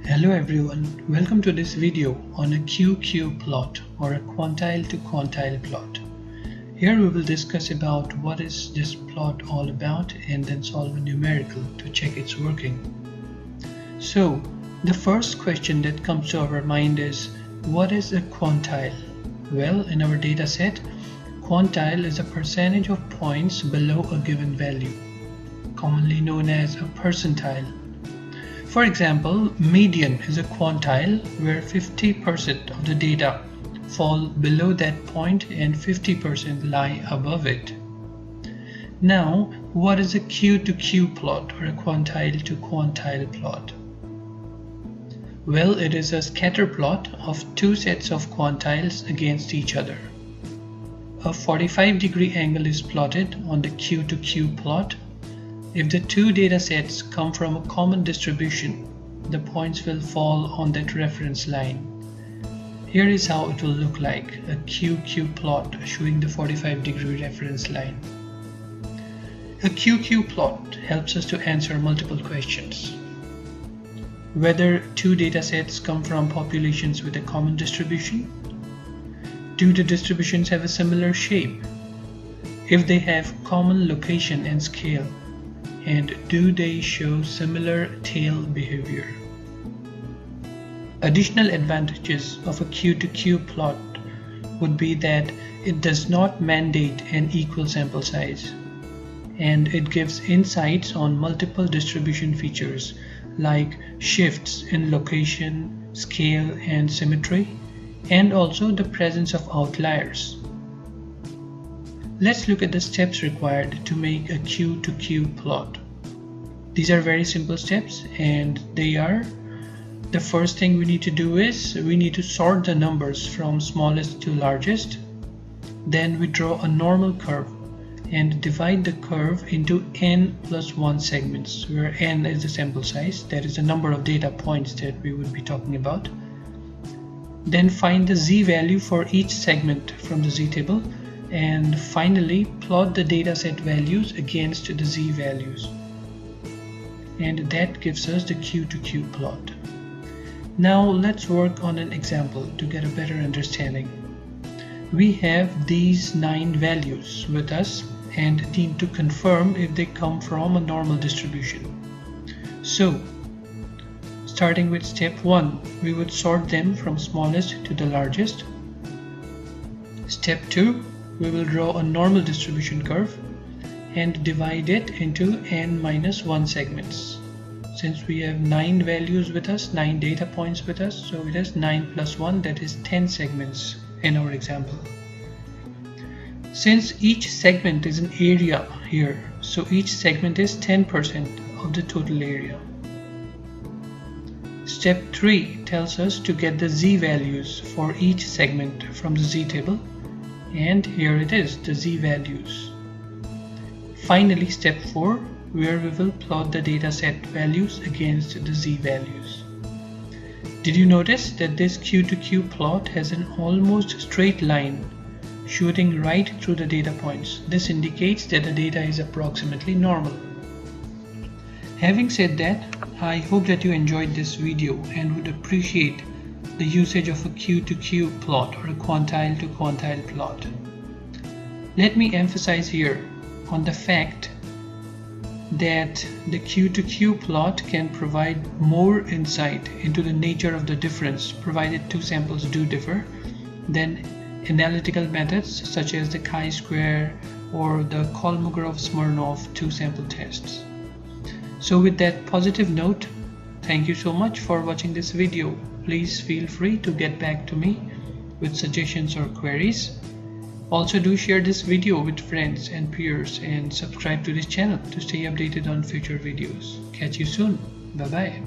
Hello everyone, welcome to this video on a QQ plot or a quantile to quantile plot. Here we will discuss about what is this plot all about and then solve a numerical to check its working. So the first question that comes to our mind is, what is a quantile? Well, in our data set, quantile is a percentage of points below a given value, commonly known as a percentile. For example, median is a quantile where 50% of the data fall below that point and 50% lie above it. Now, what is a Q to Q plot or a quantile to quantile plot? Well, it is a scatter plot of two sets of quantiles against each other. A 45-degree angle is plotted on the Q to Q plot. If the two data sets come from a common distribution, the points will fall on that reference line. Here is how it will look like, a QQ plot showing the 45-degree reference line. A QQ plot helps us to answer multiple questions. Whether two data sets come from populations with a common distribution? Do the distributions have a similar shape? If they have common location and scale, and do they show similar tail behavior? Additional advantages of a Q to Q plot would be that it does not mandate an equal sample size, and it gives insights on multiple distribution features like shifts in location, scale, and symmetry, and also the presence of outliers. Let's look at the steps required to make a Q to Q plot. These are very simple steps, and they are: the first thing we need to do is we need to sort the numbers from smallest to largest. Then we draw a normal curve and divide the curve into n plus 1 segments, where n is the sample size, that is the number of data points that we would be talking about. Then find the z value for each segment from the z table, and finally plot the dataset values against the z values, and that gives us the Q to Q plot. Now let's work on an example to get a better understanding. We have these 9 values with us and need to confirm if they come from a normal distribution. So starting with step 1, we would sort them from smallest to the largest. Step 2, we will draw a normal distribution curve and divide it into n minus 1 segments. Since we have 9 values with us, 9 data points with us, so it is 9 plus 1, that is 10 segments in our example. Since each segment is an area here, so each segment is 10% of the total area. Step 3 tells us to get the z values for each segment from the z table, and here it is, the z values. Finally, step 4, where we will plot the dataset values against the z values. Did you notice that this Q to Q plot has an almost straight line shooting right through the data points? This indicates that the data is approximately normal. Having said that, I hope that you enjoyed this video and would appreciate the usage of a Q to Q plot or a quantile to quantile plot. Let me emphasize here on the fact that the Q to Q plot can provide more insight into the nature of the difference, provided two samples do differ, than analytical methods such as the chi-square or the Kolmogorov-Smirnov two-sample tests. So with that positive note, thank you so much for watching this video. Please feel free to get back to me with suggestions or queries. Also, do share this video with friends and peers and subscribe to this channel to stay updated on future videos. Catch you soon. Bye bye.